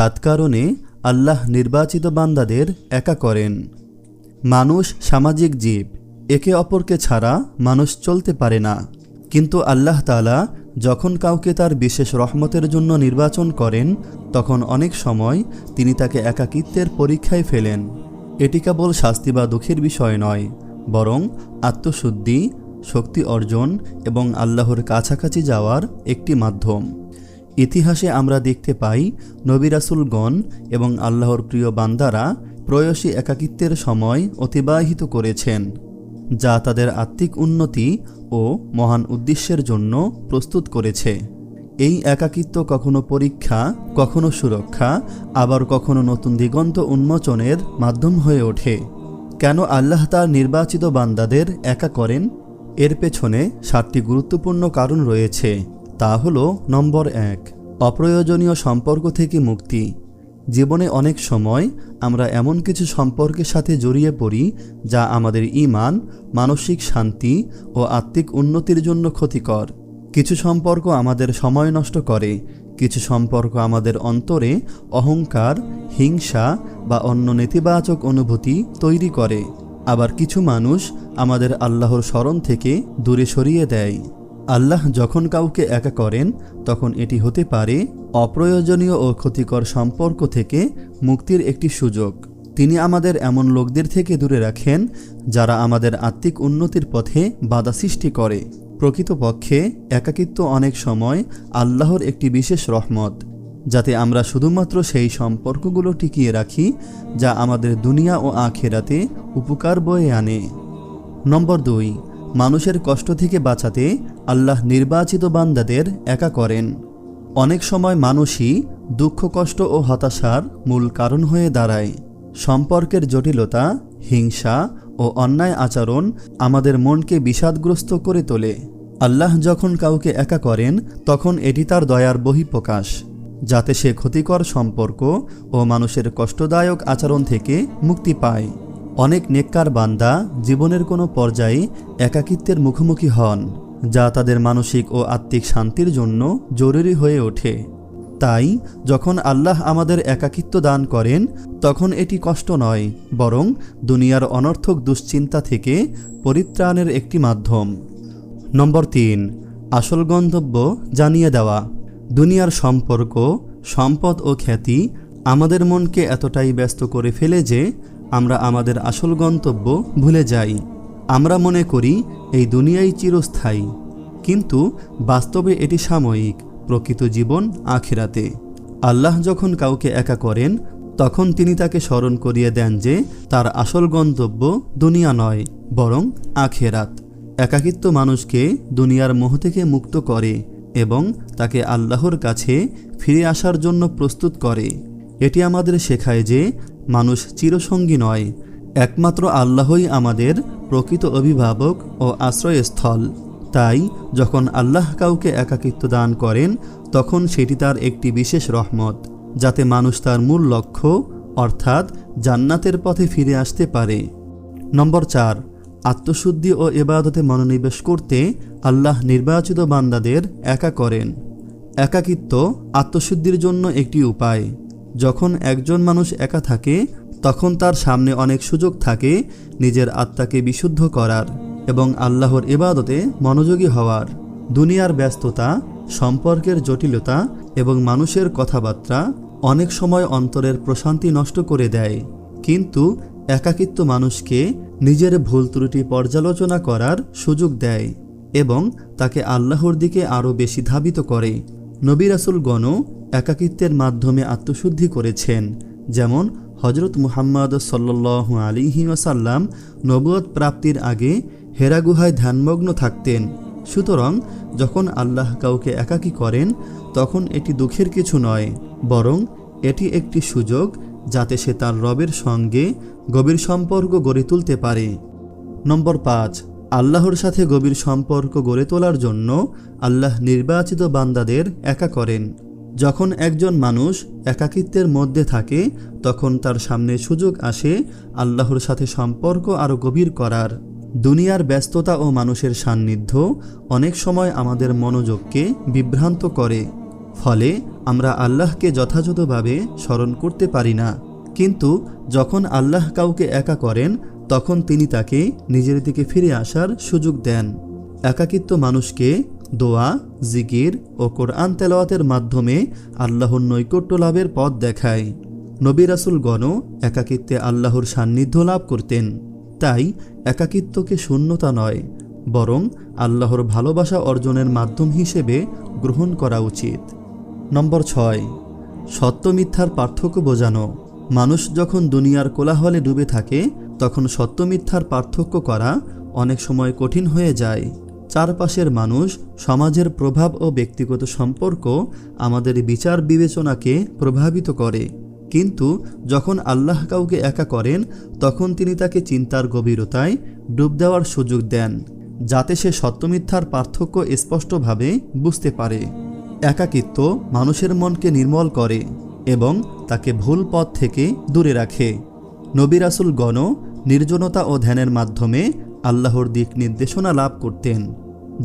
সাত কারণে আল্লাহ নির্বাচিত বান্দাদের একা করেন। মানুষ সামাজিক জীব, একে অপরকে ছাড়া মানুষ চলতে পারে না। কিন্তু আল্লাহ তাআলা যখন কাউকে তার বিশেষ রহমতের জন্য নির্বাচন করেন, তখন অনেক সময় তিনি তাকে একাকিত্বের পরীক্ষায় ফেলেন। এটি কেবল শাস্তি বা দুঃখের বিষয় নয়, বরং আত্মশুদ্ধি, শক্তি অর্জন এবং আল্লাহর কাছাকাছি যাওয়ার একটি মাধ্যম। ইতিহাসে আমরা দেখতে পাই নবী রাসূলগণ এবং আল্লাহর প্রিয় বান্দারা প্রায়শই একাকিত্বের সময় অতিবাহিত করেছেন, যা তাদের আত্মিক উন্নতি ও মহান উদ্দেশ্যের জন্য প্রস্তুত করেছে। এই একাকিত্ব কখনো পরীক্ষা, কখনো সুরক্ষা, আবার কখনো নতুন দিগন্ত উন্মোচনের মাধ্যম হয়ে ওঠে। কেন আল্লাহ তার নির্বাচিত বান্দাদের একা করেন? এর পেছনে 7টি গুরুত্বপূর্ণ কারণ রয়েছে। তা হলো, নম্বর 1, অপ্রয়োজনীয় সম্পর্ক থেকে মুক্তি। জীবনে অনেক সময় আমরা এমন কিছু সম্পর্কের সাথে জড়িয়ে পড়ি যা আমাদের ঈমান, মানসিক শান্তি ও আত্মিক উন্নতির জন্য ক্ষতিকর। কিছু সম্পর্ক আমাদের সময় নষ্ট করে, কিছু সম্পর্ক আমাদের অন্তরে অহংকার, হিংসা বা অন্য নেতিবাচক অনুভূতি তৈরি করে। আবার কিছু মানুষ আমাদের আল্লাহর স্মরণ থেকে দূরে সরিয়ে দেয়। আল্লাহ যখন কাউকে একা করেন, তখন এটি হতে পারে অপ্রয়োজনীয় ও ক্ষতিকর সম্পর্ক থেকে মুক্তির একটি সুযোগ। তিনি আমাদের এমন লোকদের থেকে দূরে রাখেন যারা আমাদের আত্মিক উন্নতির পথে বাধা সৃষ্টি করে। প্রকৃতপক্ষে একাকিত্ব অনেক সময় আল্লাহর একটি বিশেষ রহমত, যাতে আমরা শুধুমাত্র সেই সম্পর্কগুলো টিকিয়ে রাখি যা আমাদের দুনিয়া ও আখিরাতে উপকার বয়ে আনে। নম্বর 2, মানুষের কষ্ট থেকে বাঁচাতে আল্লাহ নির্বাচিত বান্দাদের একা করেন। অনেক সময় মানুষই দুঃখ, কষ্ট ও হতাশার মূল কারণ হয়ে দাঁড়ায়। সম্পর্কের জটিলতা, হিংসা ও অন্যায় আচরণ আমাদের মনকে বিষাদগ্রস্ত করে তোলে। আল্লাহ যখন কাউকে একা করেন, তখন এটি তার দয়ার বহিঃপ্রকাশ, যাতে সে ক্ষতিকর সম্পর্ক ও মানুষের কষ্টদায়ক আচরণ থেকে মুক্তি পায়। অনেক নেককার বান্দা জীবনের কোনো পর্যায়ে একাকিত্বের মুখোমুখি হন, যা তাদের মানসিক ও আত্মিক শান্তির জন্য জরুরি হয়ে ওঠে। তাই যখন আল্লাহ আমাদের একাকিত্ব দান করেন, তখন এটি কষ্ট নয়, বরং দুনিয়ার অনর্থক দুশ্চিন্তা থেকে পরিত্রাণের একটি মাধ্যম। নম্বর 3, আসল গন্তব্য জানিয়ে দেওয়া। দুনিয়ার সম্পর্ক, সম্পদ ও খ্যাতি আমাদের মনকে এতটাই ব্যস্ত করে ফেলে যে আমরা আমাদের আসল গন্তব্য ভুলে যাই। আমরা মনে করি এই দুনিয়াই চিরস্থায়ী, কিন্তু বাস্তবে এটি সাময়িক। প্রকৃত জীবন আখিরাতে। আল্লাহ যখন কাউকে একা করেন, তখন তিনি তাকে স্মরণ করিয়ে দেন যে তার আসল গন্তব্য দুনিয়া নয়, বরং আখিরাত। একাকিত্ব মানুষকে দুনিয়ার মোহ থেকে মুক্ত করে এবং তাকে আল্লাহর কাছে ফিরে আসার জন্য প্রস্তুত করে। এটি আমাদের শেখায় যে মানুষ চিরসঙ্গী নয়, একমাত্র আল্লাহই আমাদের প্রকৃত অভিভাবক ও আশ্রয়স্থল। তাই যখন আল্লাহ কাউকে একাকিত্ব দান করেন, তখন সেটি তার একটি বিশেষ রহমত, যাতে মানুষ তার মূল লক্ষ্য অর্থাৎ জান্নাতের পথে ফিরে আসতে পারে। নম্বর 4, আত্মশুদ্ধি ও ইবাদতে মনোনিবেশ করতে আল্লাহ নির্বাচিত বান্দাদের একা করেন। একাকিত্ব আত্মশুদ্ধির জন্য একটি উপায়। যখন একজন মানুষ একা থাকে, তখন তার সামনে অনেক সুযোগ থাকে নিজের আত্মাকে বিশুদ্ধ করার এবং আল্লাহর ইবাদতে মনোযোগী হওয়ার। দুনিয়ার ব্যস্ততা, সম্পর্কের জটিলতা এবং মানুষের কথাবার্তা অনেক সময় অন্তরের প্রশান্তি নষ্ট করে দেয়, কিন্তু একাকিত্ব মানুষকে নিজের ভুল ত্রুটি পর্যালোচনা করার সুযোগ দেয় এবং তাকে আল্লাহর দিকে আরও বেশি ধাবিত করে। নবী রাসূলগণও একাকিত্বের মাধ্যমে আত্মশুদ্ধি করেছেন, যেমন হযরত মুহাম্মদ সাল্লাল্লাহু আলাইহি ওয়াসাল্লাম নবুয়ত প্রাপ্তির আগে হেরা গুহায় ধ্যানমগ্ন থাকতেন। সুতরাং যখন আল্লাহ কাউকে একাকী করেন, তখন এটি দুঃখের কিছু নয়, বরং এটি একটি সুযোগ যাতে সে তার রবের সঙ্গে গভীর সম্পর্ক গড়ে তুলতে পারে। নম্বর 5, আল্লাহর সাথে গভীর সম্পর্ক গড়ে তোলার জন্য আল্লাহ নির্বাচিত বান্দাদের একা করেন। যখন একজন মানুষ একাকিত্বের মধ্যে থাকে, তখন তার সামনে সুযোগ আসে আল্লাহর সাথে সম্পর্ক আরও গভীর করার। দুনিয়ার ব্যস্ততা ও মানুষের সান্নিধ্য অনেক সময় আমাদের মনোযোগকে বিভ্রান্ত করে। ফলে আমরা আল্লাহকে যথাযথভাবে স্মরণ করতে পারি না। কিন্তু যখন আল্লাহ কাউকে একা করেন তখন তিনি তাকে নিজের দিকে ফিরে আসার সুযোগ দেন। একাকিত্ব মানুষকে দোয়া, জিকির ও কোরআন তেলাওয়াতের মাধ্যমে আল্লাহর নৈকট্য লাভের পথ দেখায়। নবী রাসূলগণও একাকিত্বে আল্লাহর সান্নিধ্য লাভ করতেন। তাই একাকিত্বকে শূন্যতা নয়, বরং আল্লাহর ভালোবাসা অর্জনের মাধ্যম হিসেবে গ্রহণ করা উচিত। নম্বর 6, সত্য মিথ্যার পার্থক্য বোঝানো। মানুষ যখন দুনিয়ার কোলাহলে ডুবে থাকে তখন সত্য মিথ্যার পার্থক্য করা অনেক সময় কঠিন হয়ে যায়। চারপাশের মানুষ, সমাজের প্রভাব ও ব্যক্তিগত সম্পর্ক আমাদের বিচার বিবেচনাকে প্রভাবিত করে। কিন্তু যখন আল্লাহ কাউকে একা করেন তখন তিনি তাকে চিন্তার গভীরতায় ডুব দেওয়ার সুযোগ দেন, যাতে সে সত্য মিথ্যার পার্থক্য স্পষ্টভাবে বুঝতে পারে। একাকিত্ব মানুষের মনকে নির্মল করে এবং তাকে ভুল পথ থেকে দূরে রাখে। নবী রাসূলগণও নির্জনতা ও ধ্যানের মাধ্যমে আল্লাহর দিক নির্দেশনা লাভ করতেন,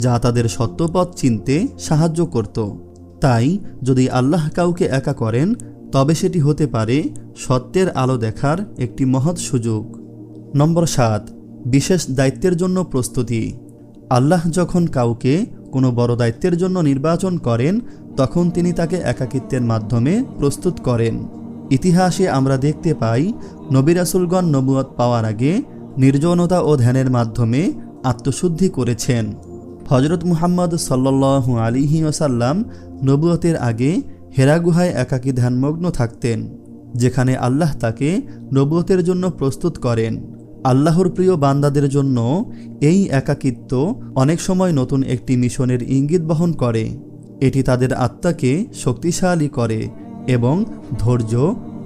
যা তাদের সত্যপথ চিনতে সাহায্য করত। তাই যদি আল্লাহ কাউকে একা করেন তবে সেটি হতে পারে সত্যের আলো দেখার একটি মহৎ সুযোগ। নম্বর 7, বিশেষ দায়িত্বের জন্য প্রস্তুতি। আল্লাহ যখন কাউকে কোনো বড় দায়িত্বের জন্য নির্বাচন করেন তখন তিনি তাকে একাকিত্বের মাধ্যমে প্রস্তুত করেন। ইতিহাসে আমরা দেখতে পাই নবী রাসূলগণ নবুয়ত পাওয়ার আগে নির্জনতা ও ধ্যানের মাধ্যমে আত্মশুদ্ধি করেছেন। হযরত মুহাম্মদ সাল্লাল্লাহু আলাইহি ওয়াসাল্লাম নবুয়তের আগে হেরা গুহায় একাকী ধ্যানমগ্ন থাকতেন, যেখানে আল্লাহ তাকে নবুয়তের জন্য প্রস্তুত করেন। আল্লাহর প্রিয় বান্দাদের জন্য এই একাকিত্ব অনেক সময় নতুন একটি মিশনের ইঙ্গিত বহন করে। এটি তাদের আত্মাকে শক্তিশালী করে এবং ধৈর্য,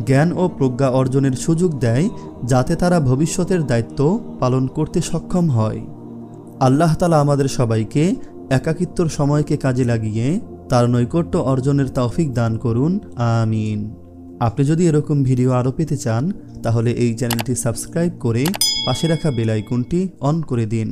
জ্ঞান ও প্রজ্ঞা অর্জনের সুযোগ দেয়, যাতে তারা ভবিষ্যতের দায়িত্ব পালন করতে সক্ষম হয়। আল্লাহ তাআলা আমাদের সবাইকে একাকিত্বর সময়কে কাজে লাগিয়ে তার নৈকট্য অর্জনের তৌফিক দান করুন, আমিন। আপনি যদি এরকম ভিডিও আরও পেতে চান তাহলে এই চ্যানেলটি সাবস্ক্রাইব করে পাশে রাখা বেল আইকনটি অন করে দিন।